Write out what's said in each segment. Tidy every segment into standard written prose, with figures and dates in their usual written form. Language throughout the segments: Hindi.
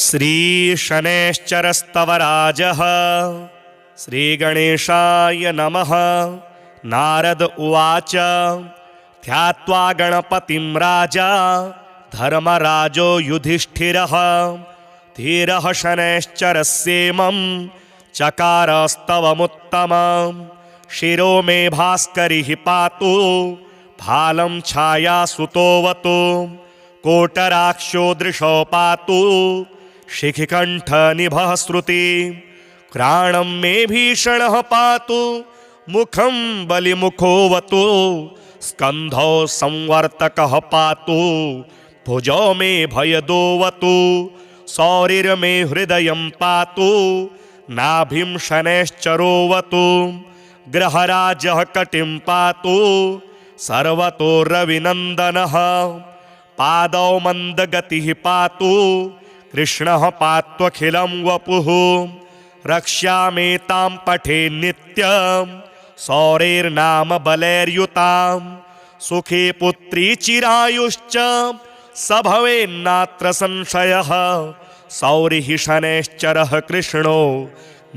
श्रीशनैश्चरस्तवराजः श्रीगणेशाय नमः। नारद उवाच ध्यात्वा गणपतिं राजा धर्मराजो युधिष्ठिरः धीरः शनैश्चरस्येमं चकारस्तवमुत्तमम्। शिरो मे भास्करिः पातु भालं छायासुतोऽवतु कोटराक्षो दृशो पातु शिखिकण्ठनिभः श्रुति। घ्राणं मे भीषणः पातु मुखं बलिमुखोऽवतु स्कन्धौ संवर्तकः पातु भुजौ मे भयदोऽवतु सौरिर्मे हृदयं पातु नाभिं शनैश्चरोऽवतु ग्रहराजः कटिं पातु सर्वतो रविनन्दनः पादौ मन्दगतिः पातु कृष्णः पात्वखिलं वपुः। रक्ष्यामेतां पठे नित्यं सौरेर्नाम बलैर्युतां सुखे पुत्री चिरायुश्च स भवेन्नात्र संशयः। सौरिः शनैश्चरः कृष्णो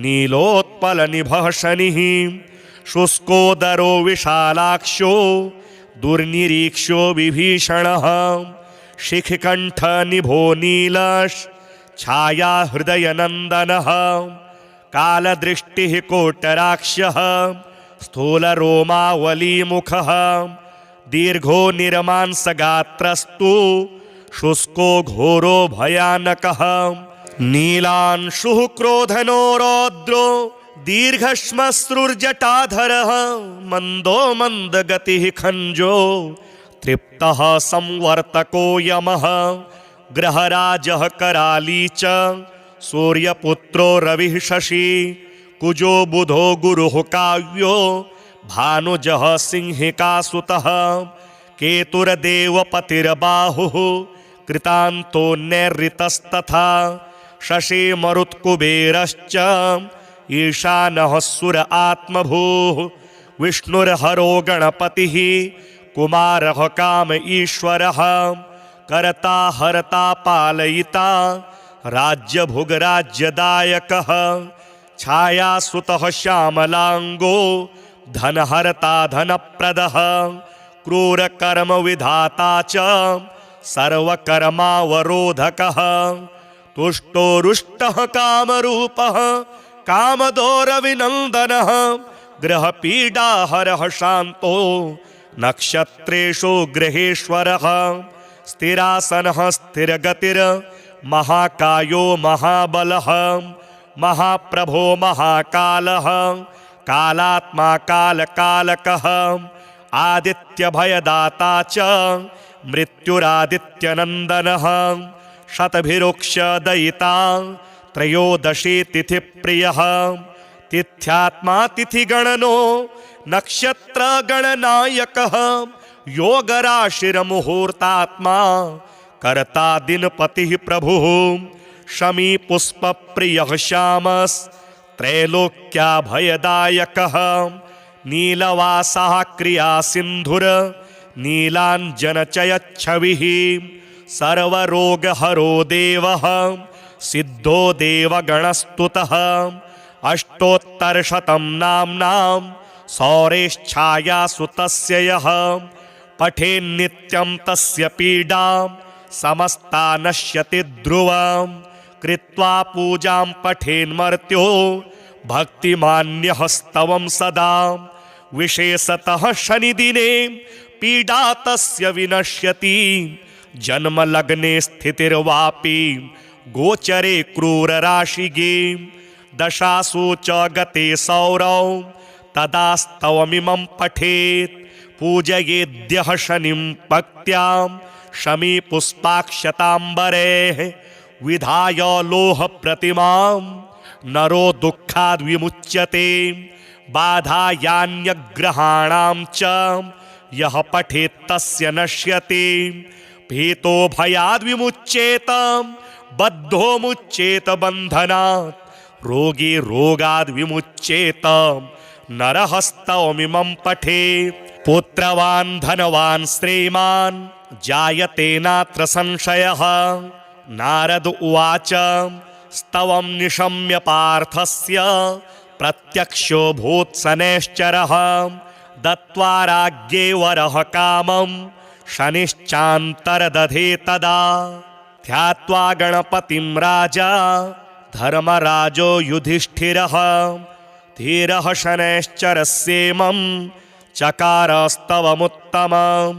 नीलोत्पलनिभः शनिः शुष्कोदरो विशालाक्षो दुर्निरीक्ष्यो विभीषणः। शिखिकण्ठनिभो नीलः छाया हृदयनन्दनः कालदृष्टिः कोटराक्षः स्थूलरोमावलीमुखः दीर्घो निर्मांसगात्रस्तु शुष्को घोरो भयानकः। नीलांशुः क्रोधनो रौद्रो दीर्घश्मश्रुर्जटाधरः मन्दो मन्दगतिः खञ्जो तृप्तः संवर्तको यमः। ग्रहराजः कराली च सूर्यपुत्रो रविः शशि कुजो बुधो गुरुः काव्यो भानुजः सिंहिकासुतः केतुर्देवपतिर्बाहुः कृतान्तो नैरृतस्तथा शशि मरुत्कुबेरश्च ईशानः सुर आत्मभूः विष्णुर्हरो गणपतिः कुमारः काम ईश्वरः कर्ता हर्ता पालयिता राज्यभुगराज्यदायकः छायासुतः श्यामलांगो धनहर्ता धनप्रदः क्रूरकर्म विधाता च सर्वकर्मावरोधकः तुष्टो रुष्टः कामरूपः कामदो रविनन्दनः ग्रहपीडाहरः शान्तो नक्षत्रेषु ग्रहेश्वरः स्थिरासनः स्थिरगतिर् महाकायो महाबलः महाप्रभो महाकालः कालात्मा कालकालकः आदित्यभयदाता च मृत्युरादित्यनन्दनः शतभिरुक्षदयिता त्रयोदशी तिथिप्रियः तिथ्यात्मा तिथिगणनो नक्षत्रगणनायकः योगराशिर्मुहूर्तात्मा कर्ता दिनपतिः प्रभुः शमी पुष्पप्रियः श्यामस्त्रैलोक्याभयदायकः नीलवासः क्रियासिन्धुर नीलाञ्जनचयच्छविः सर्वरोगहरो देवः सिद्धो देवगणस्तुतः अष्टोत्तरशतं नाम्नां सौरेश्छायासुतस्य यः पठेन्नित्यं तस्य पीडां समस्ता नश्यति ध्रुवं कृत्वा पूजां पठेन्मर्त्यो भक्तिमान्यः स्तवं सदा विशेषतः शनिदिने पीडा तस्य विनश्यति जन्मलग्ने स्थितिर्वापि गोचरे क्रूरराशिगे दशासु च गते सौरौ तदा स्तवमिमं पठेत् पूजयेद्यः शनिं पक्त्यां शमी पुष्पाक्षताम्बरेः विधाय लोहप्रतिमां नरो दुःखाद् विमुच्यते बाधायान्यग्रहाणां च यः पठेत् तस्य नश्यति भीतो भयाद् विमुच्येत बद्धो मुच्येत बन्धनात् रोगी रोगाद् विमुच्येत नरहस्तौमिमं पठे पुत्रवान् धनवान् श्रीमान् जायते नात्र संशयः नारद उवाच स्तवं निशम्य पार्थस्य प्रत्यक्षो भूत्सनैश्चरः दत्त्वा राज्ञे वरः कामं शनिश्चान्तरदधे तदा ध्यात्वा गणपतिं राजा धर्मराजो युधिष्ठिरः धीरः शनैश्चरस्येमं चकारस्तवमुत्तमं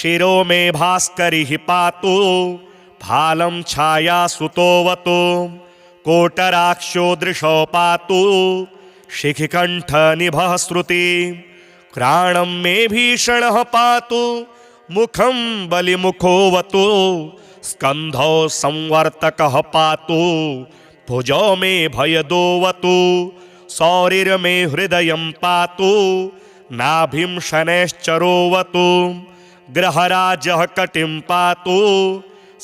शिरो मे भास्करिः पातु भालं छायासुतोऽवतु कोटराक्षो दृशो पातु शिखिकण्ठनिभः श्रुति घ्राणं मे भीषणः पातु मुखं बलिमुखोऽवतु स्कन्धौ संवर्तकः पातु भुजौ मे भयदोऽवतु सौरिर्मे हृदयं पातु नाभिं शनैश्चरोऽवतु ग्रहराजः कटिं पातु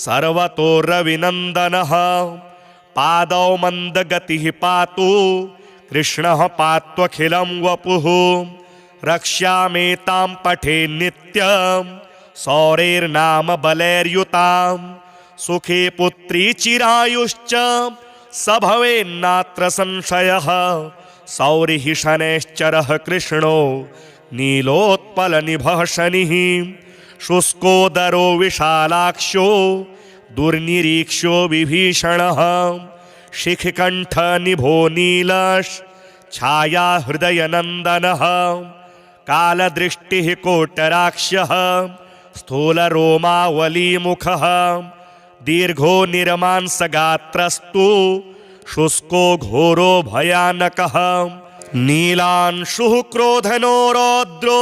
सर्वतो रविनन्दनः पादौ मन्दगतिः पातु कृष्णः पात्वखिलं वपुः रक्ष्यामेतां पठे नित्यं सौरेर्नाम बलैर्युतां सुखे पुत्री चिरायुश्च स भवेन्नात्र संशयः सौरिः शनैश्चरः कृष्णो नीलोत्पलनिभः शनिः शुष्कोदरो विशालाक्षो दुर्निरीक्ष्यो विभीषणः शिखिकण्ठनिभो नीलः छाया हृदयनन्दनः कालदृष्टिः कोटराक्षः स्थूलरोमावलीमुखः दीर्घो निर्मांसगात्रस्तु शुष्को घोरो भयानकः नीलांशुः क्रोधनो रौद्रो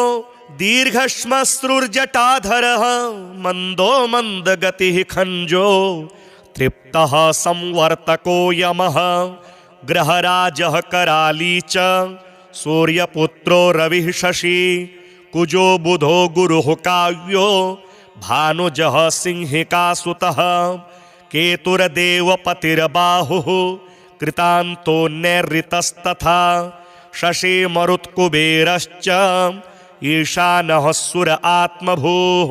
दीर्घश्मश्रुर्जटाधरः मन्दो मन्दगतिः खञ्जो तृप्तः संवर्तको यमः ग्रहराजः कराली च सूर्यपुत्रो रविः शशि कुजो बुधो गुरुः काव्यो भानुजः सिंहिकासुतः केतुर्देवपतिर्बाहुः कृतान्तो नैरृतस्तथा शशि मरुत्कुबेरश्च ईशानः सुर आत्मभूः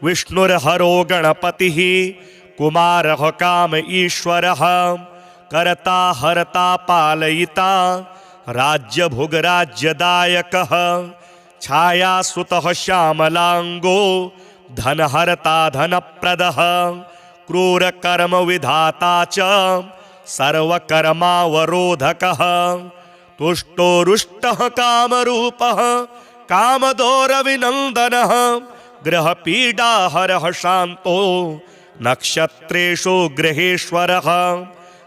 विष्णुर्हरो गणपतिः कुमारः काम ईश्वरः कर्ता हर्ता पालयिता राज्यभुग्राज्यदायकः छायासुतः श्यामलाङ्गो धनहर्ता धनप्रदः क्रूरकर्मविधाता च सर्वकर्मावरोधकः तुष्टोरुष्टः कामरूपः कामदोरविनन्दनः ग्रहपीडाहरः शान्तो नक्षत्रेषु ग्रहेश्वरः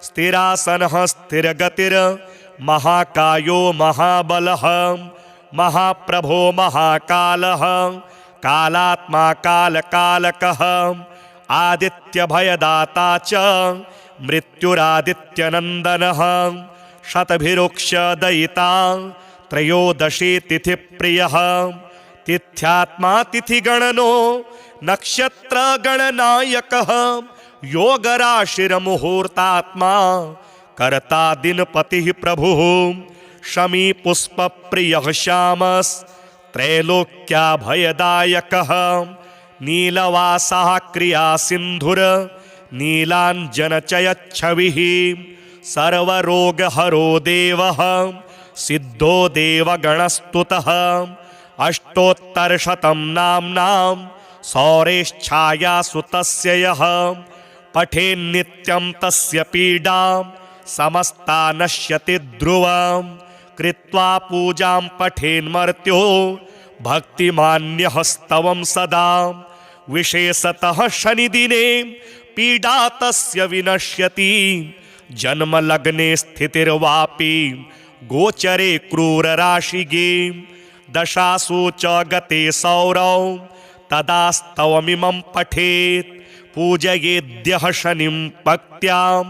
स्थिरासनः स्थिरगतिर् महाकायो महाबलः महाप्रभो महाकालः कालात्मा कालकालकः आदित्यभयदाता च मृत्युरादित्यनन्दनः शतभिरुक्षदयिता त्रयोदशी तिथिप्रियः तिथ्यात्मा तिथिगणनो नक्षत्रगणनायकः योगराशिर्मुहूर्तात्मा कर्ता दिनपतिः प्रभुः शमी पुष्पप्रियः श्यामस्त्रैलोक्याभयदायकः नीलवासः क्रियासिन्धुर नीलाञ्जनचयच्छविः सर्वरोगहरो देवः सिद्धो देवगणस्तुतः अष्टोत्तरशतं नाम्नां सौरेश्छायासुतस्य यः पठेन्नित्यं तस्य पीडां समस्ता नश्यति ध्रुवं कृत्वा पूजां पठेन्मर्त्यो भक्तिमान्यः स्तवं सदा विशेषतः शनिदिने पीडा तस्य विनश्यति जन्मलग्ने स्थितिर्वापि गोचरे क्रूरराशिगे दशासु च गते सौरौ तदा स्तवमिमं पठेत् पूजयेद्यः शनिं पक्त्यां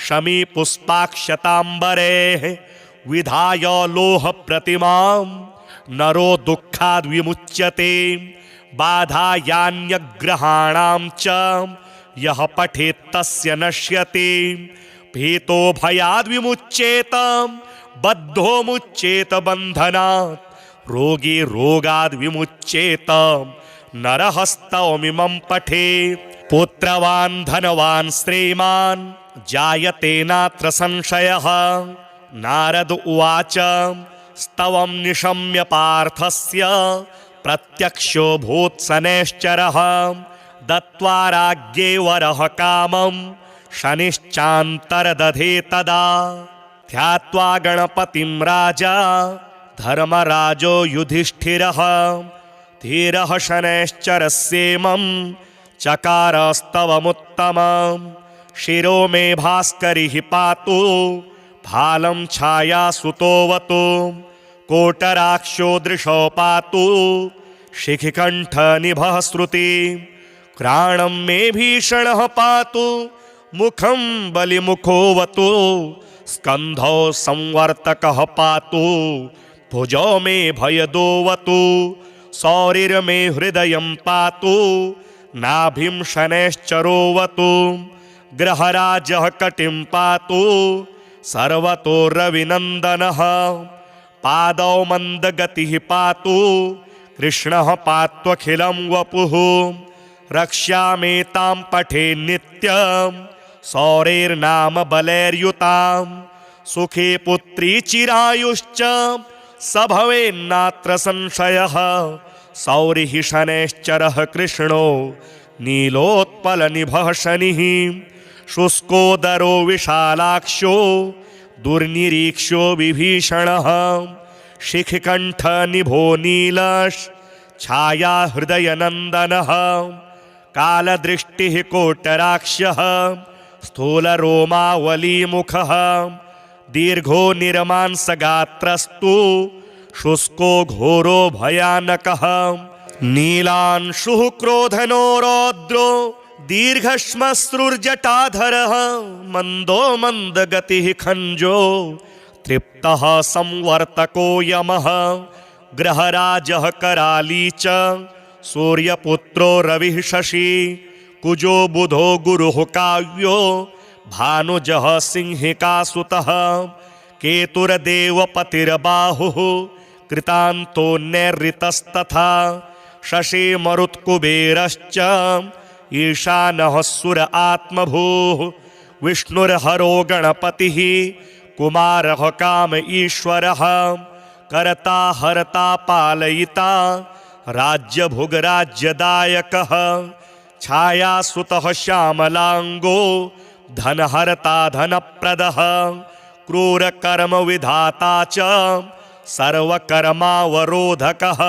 शमी पुष्पाक्षताम्बरेः विधाय लोहप्रतिमां नरो दुःखाद् विमुच्यते बाधायान्यग्रहाणां च यः पठेत् तस्य नश्यते भीतो भयाद् विमुच्येत बद्धो मुच्येत बन्धनात् रोगी रोगाद् विमुच्येत नरः स्तवमिमं पठेत् पुत्रवान् धनवान् श्रीमान् जायते नात्र संशयः। नारद उवाच स्तवं निशम्य पार्थस्य प्रत्यक्षो भूत्सनैश्चरः। दत्त्वा राज्ञे वरः कामं शनिश्चान्तरदधे तदा। ध्यात्वा गणपतिं राजा धर्मराजो युधिष्ठिरः। धीरः शनैश्चरस्येमं चकारस्तवमुत्तमं। शिरो मे भास्करिः पातु भालं छायासुतोऽवतु। कोटराक्षो दृशो पातु शिखिकण्ठनिभः श्रुति। घ्राणं मे भीषणः पातु मुखं बलिमुखोऽवतु। स्कन्धौ संवर्तकः पातु भुजौ मे भयदोऽवतु। सौरिर्मे हृदयं पातु नाभिं शनैश्चरोऽवतु। ग्रहराजः कटिं पातु सर्वतो रविनन्दनः। पादौ मन्दगतिः पातु कृष्णः पात्वखिलं वपुः। रक्ष्यामेतां पठे नित्यं सौरेर्नाम बलैर्युतां। सुखे पुत्री चिरायुश्च स भवेन्नात्र संशयः। सौरिः शनैश्चरः कृष्णो नीलोत्पलनिभः शनिः। शुष्कोदरो विशालाक्षो दुर्निरीक्षो विभीषणः। शिखिकण्ठनिभो नीलः छाया हृदयनन्दनः। कालदृष्टिः कोटराक्षः स्थूलरोमावलीमुखः। दीर्घो निर्मांसगात्रस्तु शुष्को घोरो भयानकः। नीलांशुः क्रोधनो रौद्रो दीर्घश्मश्रुर्जटाधरः। मन्दो मन्दगतिः खञ्जो तृप्तः संवर्तको यमः। ग्रहराजः कराली च सूर्यपुत्रो रविः शशि। कुजो बुधो गुरुः काव्यो भानुजः सिंहिकासुतः। केतुर्देवपतिर्बाहुः कृतान्तो नैरृतस्तथा। शशि मरुत्कुबेरश्च ईशानः सुर आत्मभूः। विष्णुर्हरो गणपतिः कुमारः काम ईश्वरः। कर्ता हर्ता पालयिता राज्यभुग्राज्यदायकः। छायासुतः श्यामलाङ्गो धनहर्ता धनप्रदः। क्रूरकर्मविधाता च सर्वकर्मावरोधकः।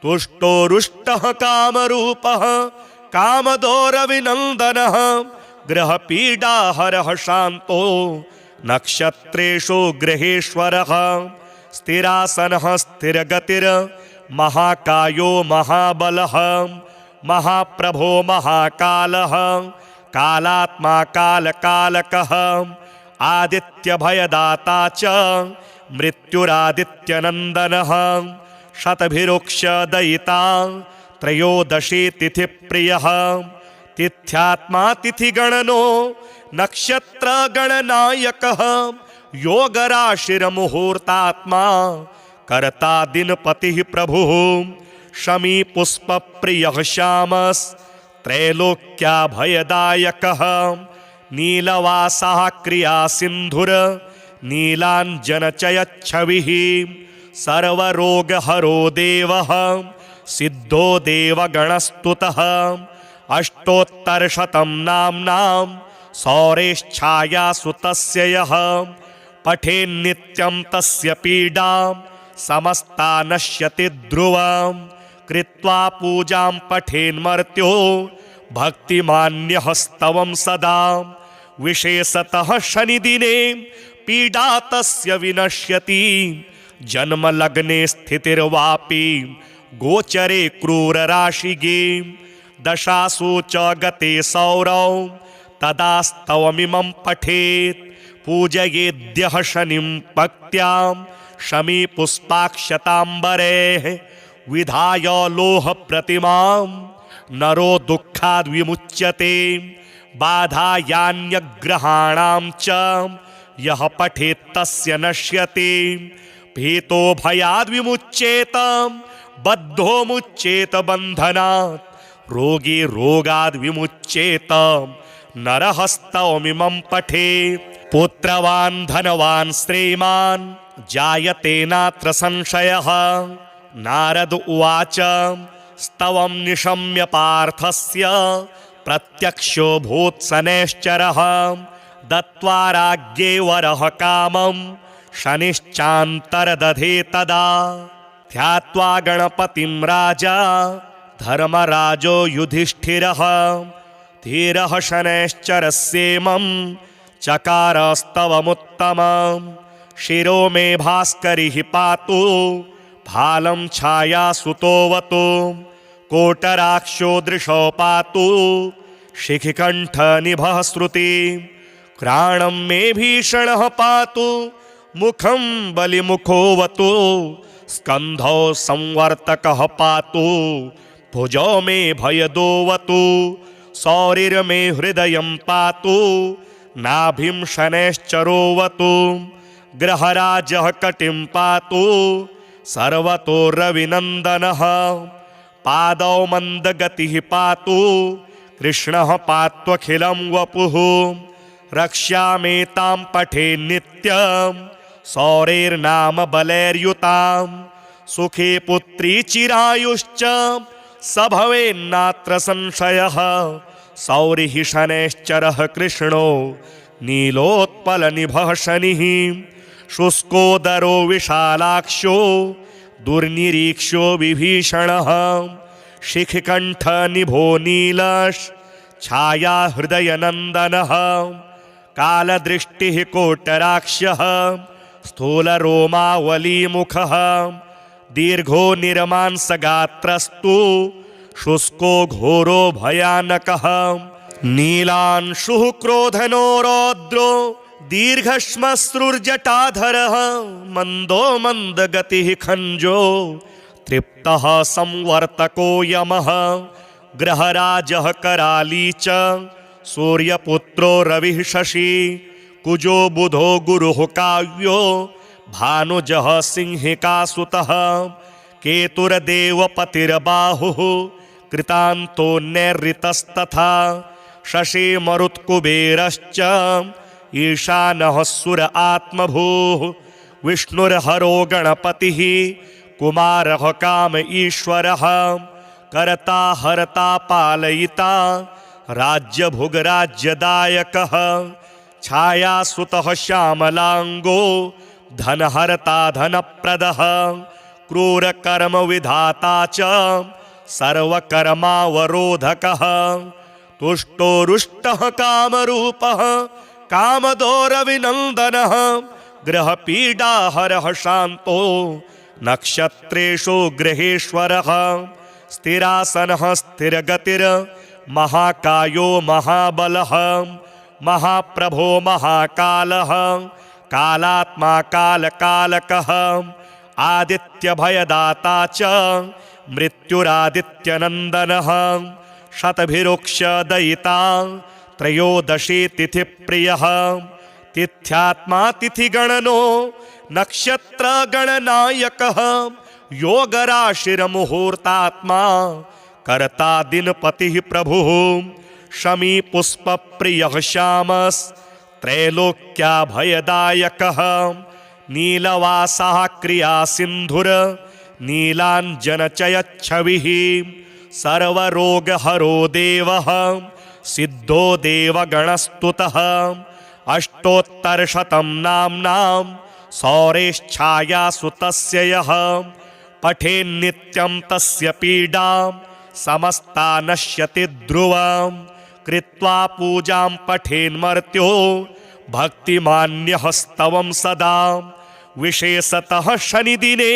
तुष्टो रुष्टः कामरूपः कामदोरविनन्दनः। ग्रहपीडाहरः शान्तो नक्षत्रेषु ग्रहेश्वरः। स्थिरासनः स्थिरगतिर् महाकायो महाबलः। महाप्रभो महाकालः कालात्मा कालकालकः। आदित्यभयदाता च मृत्युरादित्यनन्दनः। शतभिरुक्षदयिता त्रयोदशी तिथिप्रियः। तिथ्यात्मा तिथिगणनो नक्षत्रगणनायकः। योगराशिर्मुहूर्तात्मा कर्ता दिनपतिः प्रभुः। शमी पुष्पप्रियः श्यामस्त्रैलोक्याभयदायकः। नीलवासः क्रियासिन्धुर् नीलाञ्जनचयच्छविः। सर्वरोगहरो देवः सिद्धो देवगणस्तुतः। अष्टोत्तरशतं नाम्नां सौरेश्छायासुतस्य यः। पठेन्नित्यं तस्य पीडां समस्ता नश्यति ध्रुवं। कृत्वा पूजां पठेन्मर्त्यो भक्तिमान्यः स्तवं सदा। विशेषतः शनिदिने पीडा तस्य विनश्यति। जन्मलग्ने स्थितिर्वापि गोचरे क्रूरराशिगे। दशासु च गते सौरौ तदा स्तवमिमं पठेत्। पूजयेद्यः शनिं भक्त्यां शमी पुष्पाक्षताम्बरेः। विधाय लोहप्रतिमां नरो दुःखाद् विमुच्यते। बाधायान्यग्रहाणां च यः पठेत् तस्य नश्यते। भीतो भयाद् विमुच्येत बद्धो मुच्येत बन्धनात्। रोगी रोगाद् विमुच्येत नरहस्तमिमं पठेत्। पुत्रवान् धनवान् श्रीमान् जायते नात्र संशयः। नारद उवाच स्तवं निशम्य पार्थस्य प्रत्यक्षो भूत्सनेश्चरः। दत्त्वा राज्ञे वरः कामं शनिश्चान्तरदधे तदा। ध्यात्वा गणपतिं राजा धर्मराजो युधिष्ठिरः। धीरः शनैश्चरस्येमं चकारस्तवमुत्तमम्। शिरो मे भास्करिः पातु भालं छायासुतोऽवतु। कोटराक्षो दृशो पातु शिखिकण्ठनिभः श्रुति। घ्राणं मे भीषणः पातु मुखं बलिमुखोऽवतु। स्कन्धौ संवर्तकः पातु भुजौ मे भयदोऽवतु। सौरिर्मे हृदयं पातु नाभिं शनैश्चरोऽवतु। ग्रहराजः कटिं पातु सर्वतो रविनन्दनः। पादौ मन्दगतिः पातु कृष्णः पात्वखिलं वपुः। रक्ष्यामेतां पठे नित्यं सौरेर्नाम बलैर्युतां। सुखे पुत्री चिरायुश्च स भवेन्नात्र संशयः। सौरिः शनैश्चरः कृष्णो नीलोत्पलनिभः शनिः। शुष्कोदरो विशालाक्षो दुर्निरीक्षो विभीषणः। शिखिकण्ठनिभो नीलश् छाया हृदयनन्दनः। कालदृष्टिः कोटराक्षः स्थूलरोमावलीमुखः। दीर्घो निर्मांसगात्रस्तु शुष्को घोरो भयानकः। नीलांशुः क्रोधनो रौद्रो दीर्घश्मश्रुर्जटाधरः। मन्दो मन्दगतिः खञ्जो तृप्तः संवर्तको यमः। ग्रहराजः कराली च सूर्यपुत्रो रविः शशि। कुजो बुधो गुरुः काव्यो भानुजः सिंहिकासुतः। केतुर्देवपतिर्बाहुः कृतान्तो नैरृतस्तथा। शशि मरुत्कुबेरश्च ईशानः सुर आत्मभूः। विष्णुर्हरो गणपतिः कुमारः काम ईश्वरः। कर्ता हर्ता पालयिता राज्यभुग्राज्यदायकः। छायासुतः श्यामलाङ्गो धनहर्ता धनप्रदः। क्रूरकर्म विधाता च सर्वकर्मावरोधकः। तुष्टो रुष्टः कामरूपः कामदो रविनन्दनः। ग्रहपीडाहरः शान्तो नक्षत्रेषु ग्रहेश्वरः। स्थिरासनः स्थिरगतिर् महाकायो महाबलः। महाप्रभो महाकालः कालात्मा कालकालकः। आदित्यभयदाता च मृत्युरादित्यनन्दनः। शतभिरुक्षदयिता त्रयोदशी तिथिप्रियः। तिथ्यात्मा तिथिगणनो नक्षत्रगणनायकः। योगराशिर्मुहूर्तात्मा कर्ता दिनपतिः प्रभुः। शमी पुष्पप्रियः श्यामस्त्रैलोक्याभयदायकः। नीलवासः क्रियासिन्धुर् नीलाञ्जनचयच्छविः। सर्वरोगहरो देवः सिद्धो देवगणस्तुतः। अष्टोत्तरशतं नाम्नां सौरेश्छायासुतस्य यः। पठेन्नित्यं तस्य पीडां समस्ता नश्यति ध्रुवं। कृत्वा पूजां पठेन्मर्त्यो भक्तिमान्यः स्तवं सदा। विशेषतः शनिदिने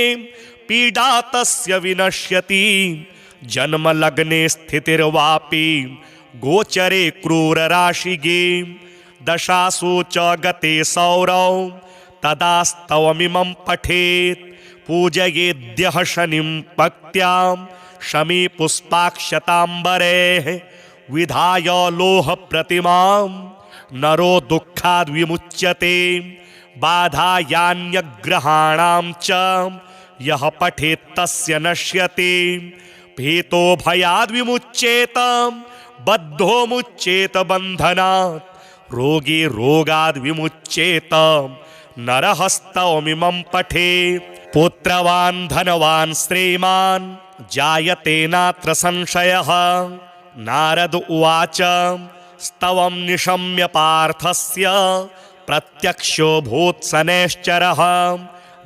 पीडा तस्य विनश्यति। जन्मलग्ने स्थितिर्वापि गोचरे क्रूरराशिगे। दशासु च गते सौरौ तदा स्तवमिमं पठेत्। पूजयेद्यः शनिं पक्त्यां शमी पुष्पाक्षताम्बरेः। विधाय लोहप्रतिमां नरो दुःखाद् विमुच्यते। बाधायान्यग्रहाणां च यः पठेत् तस्य नश्यति। भीतो भयाद् विमुच्येत बद्धो मुच्येत बन्धनात् रोगी रोगाद् विमुच्येत नरहस्तमिमं पठेत् पुत्रवान् धनवान् श्रीमान् जायते नात्र संशयः। नारद उवाच स्तवं निशम्य पार्थस्य प्रत्यक्षो भूत्सनेश्चरः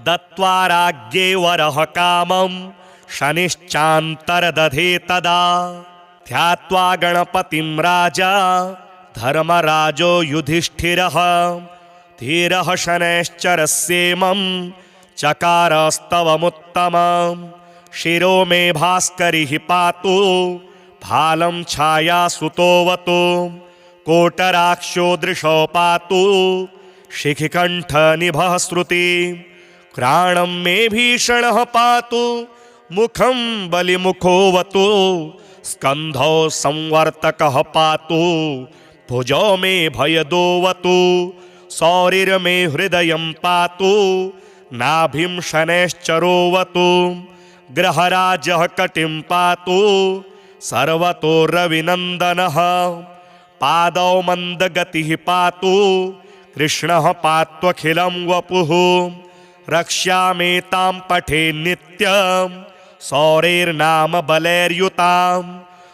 दत्त्वा राज्ञे वरः कामं शनिश्चान्तरदधे तदा। ध्यात्वा गणपतिं राजा धर्मराजो युधिष्ठिरः धीरः शनैश्चरस्येमं चकारस्तवमुत्तमम्। शिरो मे भास्करिः पातु भालं छायासुतोऽवतु कोटराक्षो दृशो पातु शिखिकण्ठनिभः श्रुति। घ्राणं मे भीषणः पातु मुखं बलिमुखोऽवतु स्कन्धौ संवर्तकः पातु भुजौ मे भयदोऽवतु। सौरिर्मे हृदयं पातु नाभिं शनैश्चरोऽवतु। ग्रहराजः कटिं पातु सर्वतो रविनन्दनः। पादौ मन्दगतिः पातु कृष्णः पात्वखिलं वपुः। रक्ष्यामेतां पठे नित्यं सौरेर्नाम बलैर्युतां।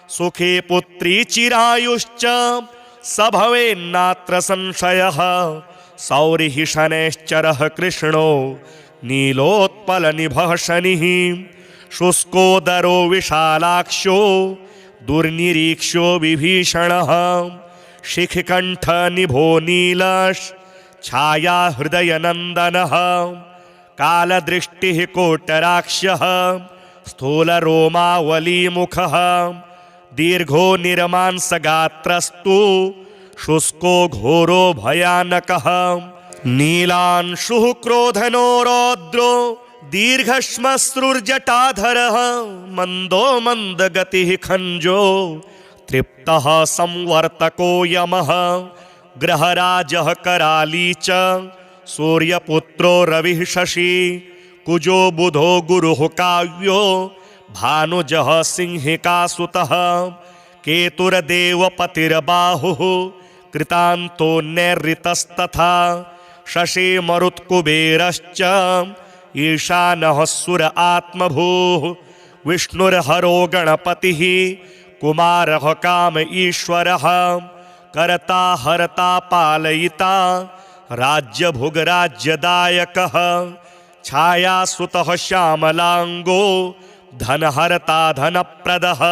सुखे पुत्री चिरायुश्च स भवेन्नात्र संशयः। सौरिः शनैश्चरः कृष्णो नीलोत्पलनिभः शनिः। शुष्कोदरो विशालाक्षो दुर्निरीक्ष्यो विभीषणः। शिखिकण्ठनिभो नीलश् छाया हृदयनन्दनः। कालदृष्टिः कोटराक्षः स्थूलरोमावलीमुखः। दीर्घो निर्मांसगात्रस्तु शुष्को घोरो भयानकः। नीलांशुः क्रोधनो रौद्रो दीर्घश्मश्रुर्जटाधरः। मन्दो मन्दगतिः खञ्जो तृप्तः संवर्तको यमः। ग्रहराजः कराली च सूर्यपुत्रो रविः शशि। कुजो बुधो गुरुः काव्यो भानुजः सिंहिकासुतः। केतुर्देवपतिर्बाहुः कृतान्तो नैरृतस्तथा। शशि मरुत्कुबेरश्च ईशानः सुर आत्मभूः। विष्णुर्हरो गणपतिः कुमारः काम ईश्वरः। कर्ता हर्ता पालयिता राज्यभुग्राज्यदायकः। छायासुतः श्यामलाङ्गो धनहर्ता धनप्रदः।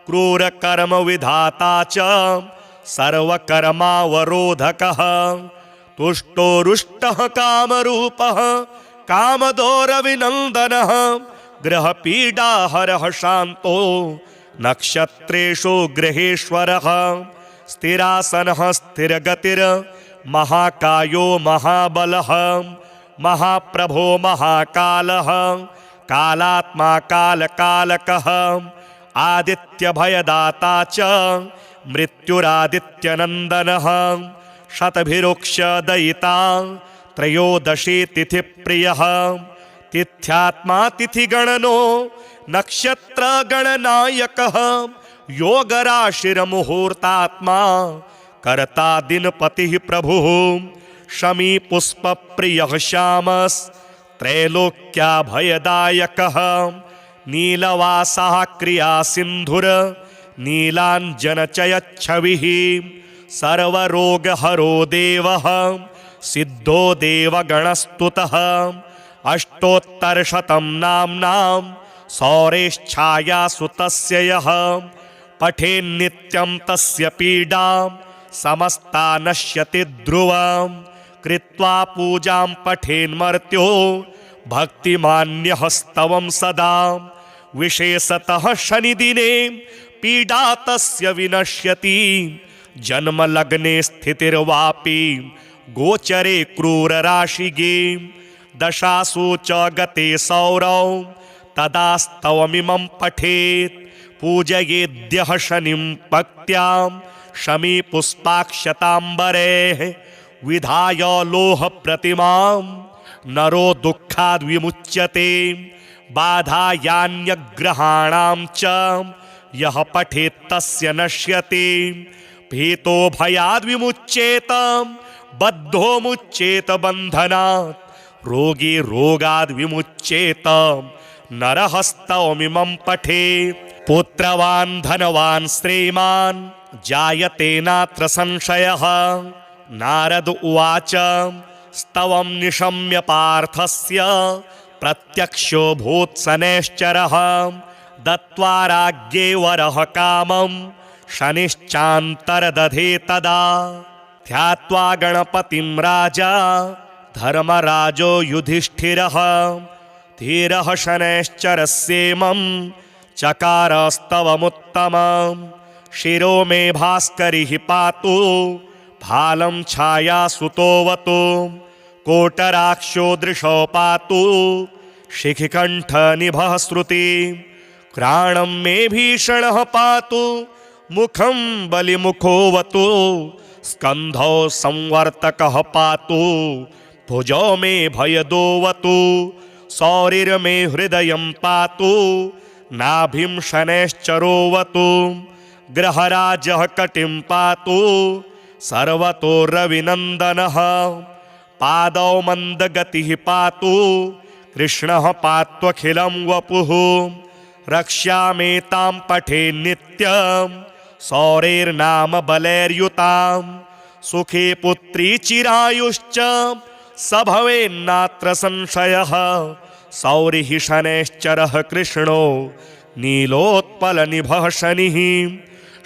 क्रूरकर्म विधाता च सर्वकर्मावरोधकः। तुष्टो रुष्टः कामरूपः कामदो रविनन्दनः। ग्रहपीडाहरः शान्तो नक्षत्रेषु गृहेश्वरः। स्थिरासनः स्थिरगतिर् महाकायो महाबलः। महाप्रभो महाकालः कालात्मा कालकालकः। आदित्यभयदाता च मृत्युरादित्यनन्दनः। शतभिरुक्षदयिता त्रयोदशी तिथिप्रियः। तिथ्यात्मा तिथिगणनो नक्षत्रगणनायकः। योगराशिर्मुहूर्तात्मा कर्ता दिनपतिः प्रभुः। शमी पुष्पप्रियः श्यामस्त्रैलोक्याभयदायकः। नीलवासः क्रियासिन्धुर् नीलाञ्जनचयच्छविः। सर्वरोगहरो देवः सिद्धो देवगणस्तुतः। अष्टोत्तरशतं नाम्नां सौरेश्छायासुतस्य यः। पठेन्नित्यं तस्य पीडां समस्ता नश्यति ध्रुवम्। कृत्वा पूजां पठेन्मर्त्यो भक्तिमान्यः स्तवं सदा। विशेषतः शनिदिने पीडा तस्य विनश्यति। जन्मलग्ने स्थितिर्वापि गोचरे क्रूरराशिगे। दशासु च गते सौरौ तदा स्तवमिमं पठेत्। पूजयेद्यः शनिं पक्त्यां शमी पुष्पाक्षताम्बरेः। विधाय लोहप्रतिमां नरो दुःखाद् विमुच्यते। बाधायान्यग्रहाणां च यः पठेत् तस्य नश्यति भीतो भयाद् विमुच्येत बद्धो मुच्येत बन्धनात् रोगी रोगाद् विमुच्येत नरहस्तौमिमं पठेत् पुत्रवान् धनवान् श्रीमान् जायते नात्र संशयः। नारद उवाच स्तवं निशम्य पार्थस्य प्रत्यक्षो भूत्सनैश्चरः दत्त्वा राज्ञे वरः कामं शनिश्चान्तरदधे तदा। ध्यात्वा गणपतिं राजा धर्मराजो युधिष्ठिरः धीरः शनैश्चरस्येमं चकारस्तवमुत्तमं शिरो मे भास्करिः पातु भालं छायासुतोऽवतु कोटराक्षो दृशो पातु शिखिकण्ठनिभः श्रुति घ्राणं मे भीषणः पातु मुखं बलिमुखोऽवतु स्कन्धौ संवर्तकः पातु भुजौ मे भयदोऽवतु सौरिर्मे हृदयं पातु नाभिं शनैश्चरोऽवतु ग्रहराजः कटिं पातु सर्वतो रविनन्दनः पादौ मन्दगतिः पातु कृष्णः पात्वखिलं वपुः रक्ष्यामेतां पठे नित्यं सौरेर्नाम बलैर्युतां सुखे पुत्री चिरायुश्च स भवेन्नात्र संशयः। सौरिः शनैश्चरः कृष्णो नीलोत्पलनिभः शनिः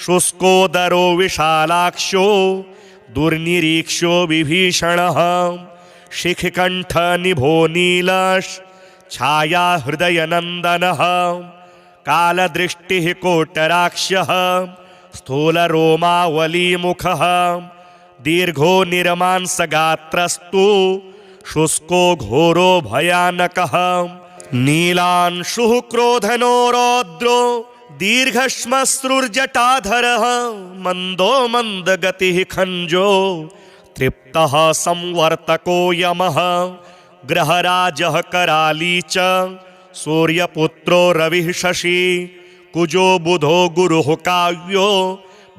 शुष्कोदरो विशालाक्षो दुर्निरीक्ष्यो विभीषणः शिखकण्ठनिभो नीलः छाया हृदयनन्दनः कालदृष्टिः कोटराक्षः स्थूलरोमावलीमुखः दीर्घो निर्मांसगात्रस्तु शुष्को घोरो भयानकः नीलांशुः क्रोधनो रौद्रो दीर्घश्मश्रुर्जटाधरः मन्दो मन्दगतिः खञ्जो तृप्तः संवर्तको यमः ग्रहराजः कराली च सूर्यपुत्रो रविः शशि कुजो बुधो गुरुः काव्यो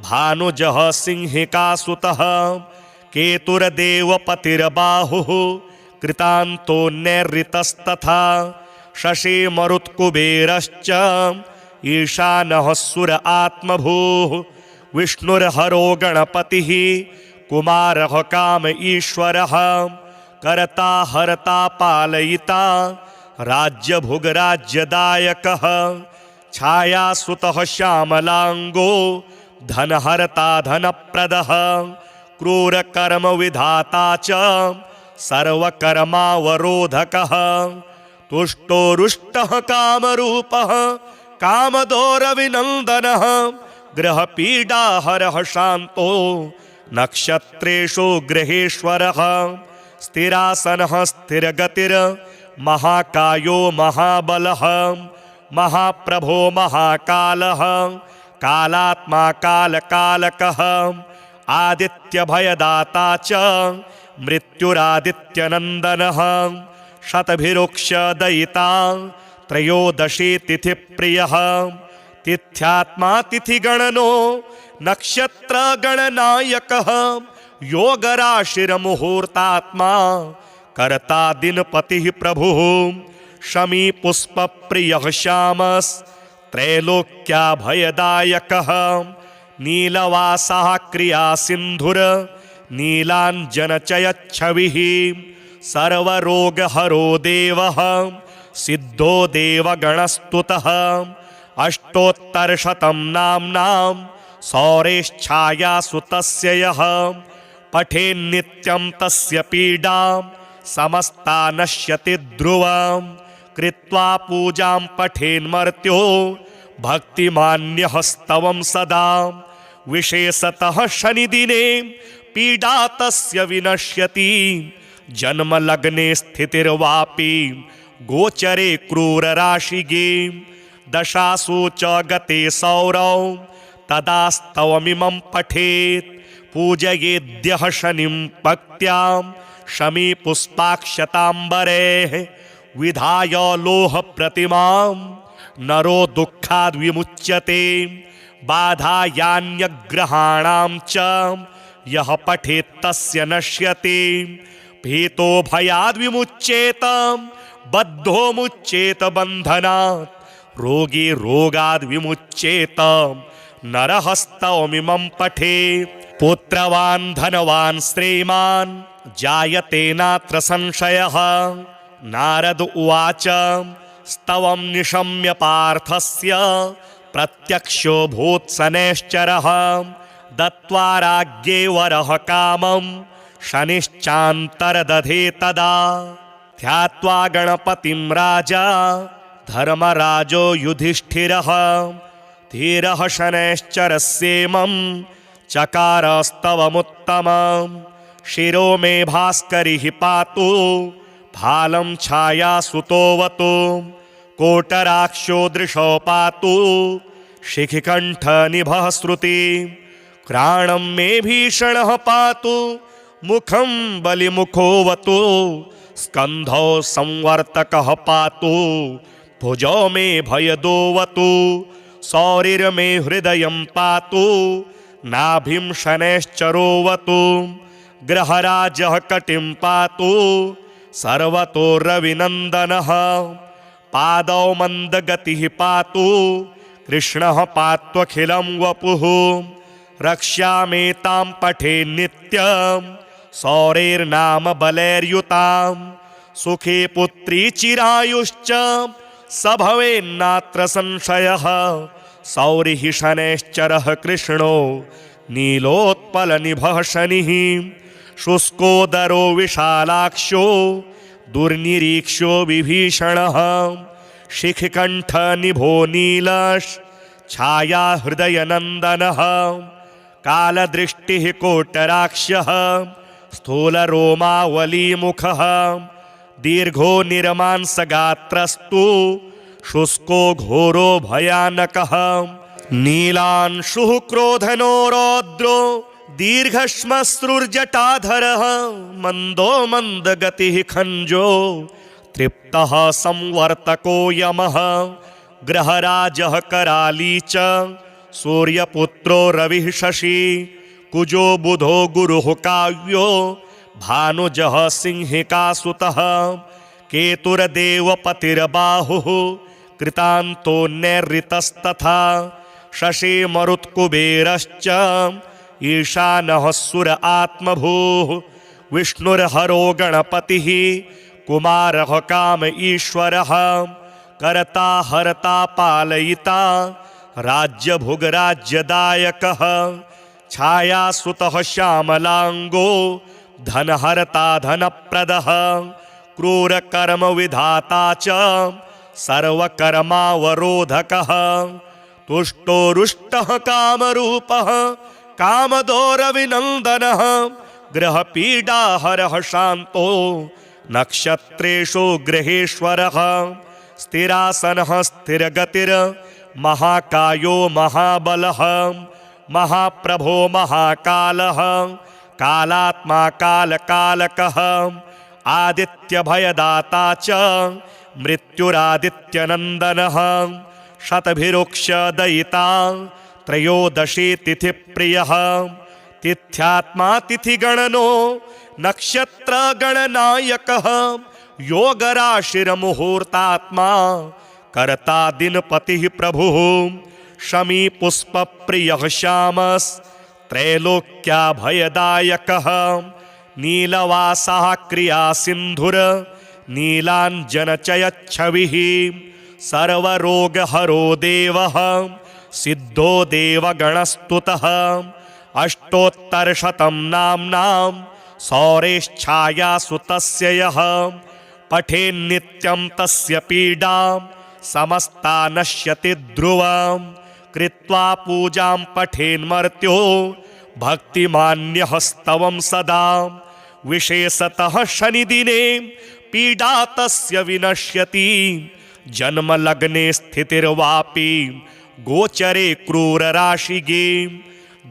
भानुजः सिंहिकासुतः केतुर्देवपतिर्बाहुः कृतान्तो नैरृतस्तथा शशि मरुत्कुबेरश्च ईशानः सुर आत्मभूः विष्णुर्हरो गणपतिः कुमारः काम ईश्वरः कर्ता हर्ता पालयिता राज्यभुग्राज्यदायकः छायासुतः श्यामलाङ्गो धनहर्ता धनप्रदः क्रूरकर्म विधाता च सर्वकर्मावरोधकः तुष्टो रुष्टः कामरूपः कामदोरविनन्दनः ग्रहपीडाहरः शान्तो नक्षत्रेषु ग्रहेश्वरः स्थिरासनः स्थिरगतिर् महाकायो महाबलः महाप्रभो महाकालः कालात्मा कालकालकः आदित्यभयदाता च मृत्युरादित्यनन्दनः शतभिरुक्षदयिता त्रयोदशी तिथिप्रियः तिथ्यात्मा तिथिगणनो नक्षत्रगणनायकः योगराशिर्मुहूर्तात्मा कर्ता दिनपतिः प्रभुः शमी पुष्पप्रियः श्यामस्त्रैलोक्याभयदायकः नीलवासः क्रियासिन्धुर नीलाञ्जनचयच्छविः सर्वरोगहरो देवः सिद्धो देवगणस्तुतः अष्टोत्तरशतं नाम्नां सौरेश्छायासुतस्य यः पठेन्नित्यं तस्य पीडां समस्ता नश्यति ध्रुवं कृत्वा पूजां पठेन्मर्त्यो भक्तिमान्यः स्तवं सदा विशेषतः शनिदिने पीडा तस्य विनश्यति जन्मलग्ने स्थितिर्वापि गोचरे क्रूरराशिगे दशासु च गते सौरौ तदा स्तवमिमं पठेत् पूजयेद्यः शनिं भक्त्यां शमी पुष्पाक्षताम्बरेः विधाय लोह प्रतिमां नरो दुःखाद् विमुच्यते बाधायान्यग्रहाणां च यः पठेत् तस्य नश्यते भीतो भयाद् विमुच्येत बद्धो मुच्येत बन्धनात् रोगी रोगाद् विमुच्येत नरहस्तमिमं पठे पुत्रवान् धनवान् श्रीमान् जायते नात्र संशयः नारद उवाच स्तवं निशम्य पार्थस्य प्रत्यक्षो भूत्सनैश्चरः दत्त्वा राज्ञे वरः कामं शनिश्चान्तरदधे तदा ध्यात्वा गणपतिं राजा धर्मराजो युधिष्ठिरः धीरः शनैश्चरस्येमं चकारस्तवमुत्तमं शिरो मे भास्करिः पातु भालं छायासुतोऽवतु कोटराक्षो दृशो पातु शिखिकण्ठनिभः श्रुति घ्राणं मे भीषणः पातु मुखं बलिमुखोऽवतु स्कन्धौ संवर्तकः पातु भुजौ मे भयदोऽवतु सौरिर्मे हृदयं पातु नाभिं शनैश्चरोऽवतु ग्रहराजः कटिं पातु सर्वतो रविनन्दनः पादौ मन्दगतिः पातु कृष्णः पात्वखिलं वपुः रक्ष्यामेतां पठे नित्यं सौरेर्नाम बलैर्युतां सुखे पुत्री चिरायुश्च स भवेन्नात्र संशयः सौरिः शनैश्चरः कृष्णो नीलोत्पलनिभः शनिः शुष्कोदरो विशालाक्षो दुर्निरीक्षो विभीषणः शिखिकण्ठनिभो नीलः छाया हृदयनन्दनः कालदृष्टिः कोटराक्षः स्थूलरोमावलीमुखः दीर्घो निर्मांसगात्रस्तु शुष्को घोरो भयानकः नीलांशुः क्रोधनो रौद्रो दीर्घश्मश्रुर्जटाधरः मन्दो मन्दगतिः खञ्जो तृप्तः संवर्तको यमः ग्रहराजः कराली च सूर्यपुत्रो रविः शशि कुजो बुधो गुरुः काव्यो भानुजः सिंहिकासुतः केतुर्देवपतिर्बाहुः कृतान्तो नैरृतस्तथा शशि मरुत्कुबेरश्च ईशानः सुर आत्मभूः विष्णुर्हरो गणपतिः कुमारः काम ईश्वरः कर्ता हर्ता पालयिता राज्यभुग्राज्यदायकः छायासुतः श्यामलाङ्गो धनहर्ता धनप्रदः क्रूरकर्मविधाता च सर्वकर्मावरोधकः तुष्टोरुष्टः कामरूपः कामदोरविनन्दनः ग्रहपीडाहरः शान्तो नक्षत्रेषु ग्रहेश्वरः स्थिरासनः स्थिरगतिर् महाकायो महाबलः महाप्रभो महाकालः कालात्मा कालकालकः आदित्यभयदाता च मृत्युरादित्यनन्दनः शतभिरुक्षदयिता त्रयोदशी तिथिप्रियः तिथ्यात्मा तिथिगणनो नक्षत्रगणनायकः योगराशिर्मुहूर्तात्मा कर्ता दिनपतिः प्रभुः शमी पुष्पप्रियः श्यामस्त्रैलोक्याभयदायकः नीलवासः क्रियासिन्धुर नीलाञ्जनचयच्छविः सर्वरोगहरो देवः सिद्धो देवगणस्तुतः अष्टोत्तरशतं नाम्नां सौरेश्छायासुतस्य यः पठेन्नित्यं तस्य पीडां समस्ता नश्यति ध्रुवं कृत्वा पूजां पठेन्मर्त्यो भक्तिमान्यः स्तवं सदा विशेषतः शनिदिने पीडा तस्य विनश्यति जन्मलग्ने स्थितिर्वापि गोचरे क्रूरराशिगे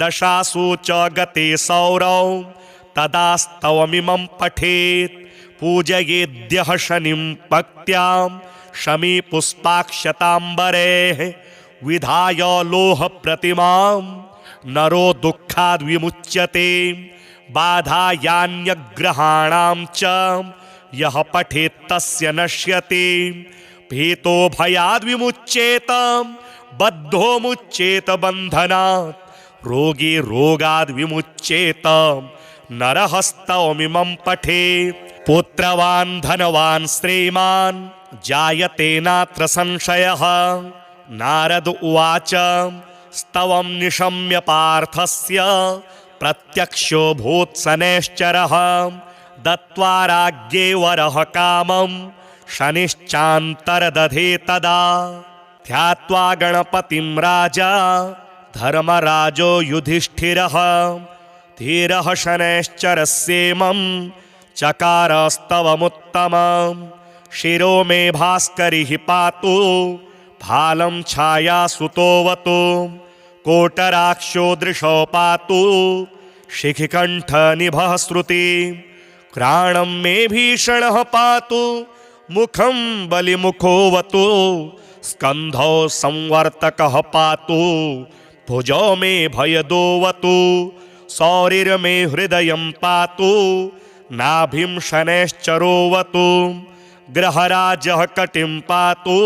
दशासु च गते सौरौ तदा स्तवमिमं पठेत् पूजयेद्यः शनिं भक्त्यां शमी पुष्पाक्षताम्बरेः विधाय लोहप्रतिमां नरो दुःखाद् विमुच्यते बाधायान्यग्रहाणां च यः पठेत् तस्य नश्यते भीतो भयाद् विमुच्येत बद्धो मुच्येत बन्धनात् रोगी रोगाद् विमुच्येत नरः स्तवमिमं पठेत् पुत्रवान् धनवान् श्रीमान् जायते नात्र संशयः नारद उवाच स्तवं निशम्य पार्थस्य प्रत्यक्षो भूत्सनेश्चरः दत्त्वा राज्ञे वरः कामं शनिश्चान्तरदधे तदा ध्यात्वा गणपतिं राजा धर्मराजो युधिष्ठिरः धीरः शनैश्चरस्येमं चकारस्तवमुत्तमं शिरो मे भास्करिः पातु भालं छायासुतोऽवतु कोटराक्षो दृशो पातु शिखिकण्ठनिभः श्रुति घ्राणं मे भीषणः पातु मुखं बलिमुखोऽवतु स्कन्धौ संवर्तकः पातु भुजौ मे भयदोऽवतु सौरिर्मे हृदयं पातु नाभिं शनैश्चरोऽवतु ग्रहराजः कटिं पातु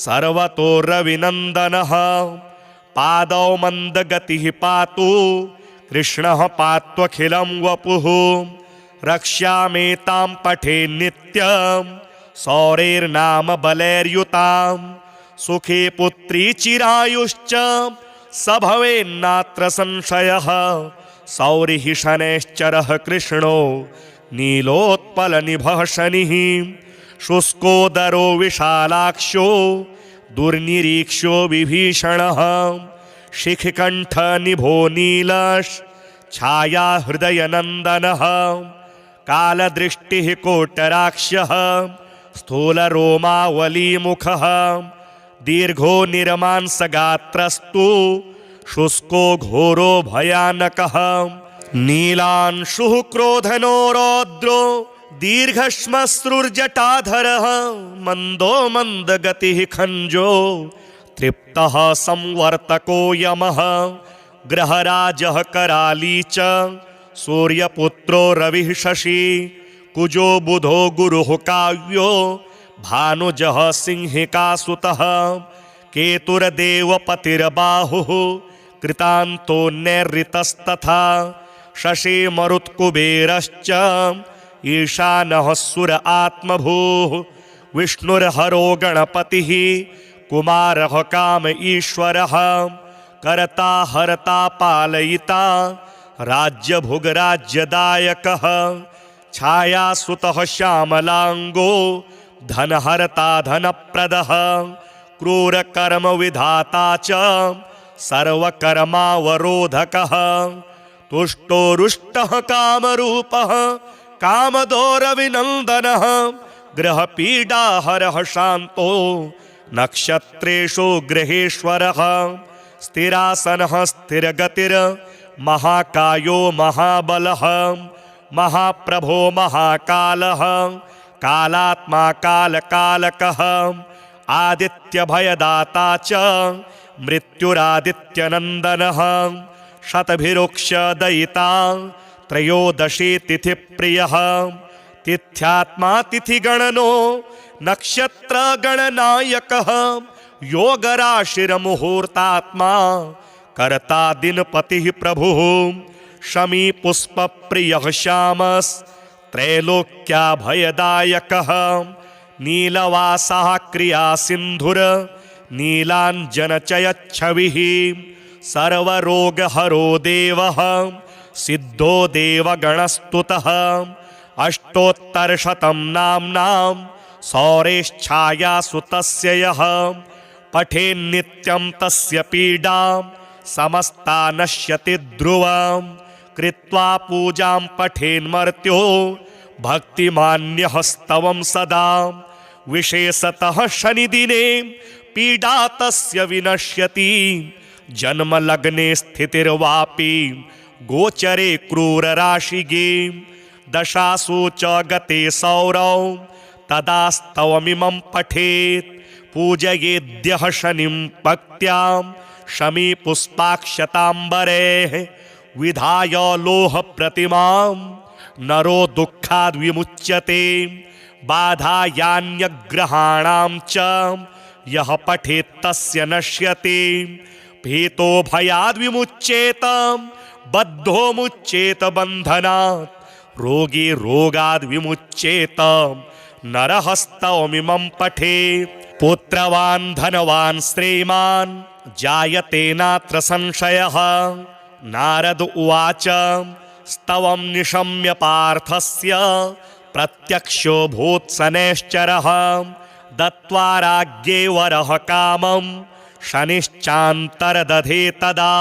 सर्वतो रविनन्दनः पादौ मन्दगतिः पातु कृष्णः पात्वखिलं वपुः रक्ष्यामेतां पठे नित्यं सौरेर्नाम बलैर्युतां सुखे पुत्री चिरायुश्च स भवेन्नात्र संशयः सौरिः शनैश्चरः कृष्णो नीलोत्पलनिभः शनिः शुष्कोदरो विशालाक्षो दुर्निरीक्षो विभीषणः शिखकण्ठनिभो नीलश् छाया हृदयनन्दनः कालदृष्टिः कोटराक्षः स्थूलरोमावलीमुखः दीर्घो निर्मांसगात्रस्तु शुष्को घोरो भयानकः नीलांशुः क्रोधनो रौद्रो दीर्घश्मश्रुर्जटाधरः मन्दो मन्दगतिः खञ्जो तृप्तः संवर्तको यमः ग्रहराजः कराली च सूर्यपुत्रो रविः शशी कुजो बुधो गुरुः काव्यो भानुजः सिंहिकासुतः केतुर्देवपतिर्बाहुः कृतान्तो नैरृतस्तथा शशी मरुत्कुबेरश्च ईशानः सुर आत्मभूः विष्णुर्हरो गणपतिः कुमारः काम ईश्वरः कर्ता हर्ता पालयिता राज्यभुग्राज्यदायकः छायासुतः श्यामलाङ्गो धनहर्ता धनप्रदः क्रूरकर्मविधाता च सर्वकर्मावरोधकः तुष्टो रुष्टः कामरूपः कामदो रविनन्दनः ग्रहपीडाहरः शान्तो नक्षत्रेषु ग्रहेश्वरः स्थिरासनः स्थिरगतिर् महाकायो महाबलः महाप्रभो महाकालः कालात्मा कालकालकः आदित्यभयदाता च मृत्युरादित्यनन्दनः शतभिरुक्षदयिता त्रयोदशी तिथिप्रियः तिथ्यात्मा तिथिगणनो नक्षत्रगणनायकः योगराशिर्मुहूर्तात्मा कर्ता दिनपतिः प्रभुः शमी पुष्पप्रियः श्यामस्त्रैलोक्याभयदायकः नीलवासः क्रियासिन्धुर नीलाञ्जनचयच्छविः सर्वरोगहरो देवः सिद्धो देवगणस्तुतः अष्टोत्तरशतं नाम्नां सौरेश्छायासुतस्य यः पठेन्नित्यं तस्य पीडां समस्ता नश्यति ध्रुवं कृत्वा पूजां पठेन्मर्त्यो भक्तिमान्यः स्तवं सदा विशेषतः शनिदिने पीडा तस्य विनश्यति जन्मलग्ने स्थितिर्वापि गोचरे क्रूरराशिगे दशासु च गते सौरौ तदास्तवमिमं पठेत् पूजयेद्यः शनिं पक्त्यां शमी पुष्पाक्षताम्बरेः विधाय लोहप्रतिमां नरो दुःखाद्विमुच्यते बाधायान्यग्रहाणां च यः पठेत् तस्य नश्यते भीतो भयाद्विमुच्येत बद्धो मुच्येत बन्धनात् रोगी रोगाद्विमुच्येत नरहस्तवमिमं पठेत् पुत्रवान् धनवान् श्रीमान् जायते नात्र संशयः नारद उवाच स्तवं निशम्य पार्थस्य प्रत्यक्षो भूत्सनेश्चरः दत्त्वा राज्ञे वरः कामं शनिश्चान्तरदधे तदा।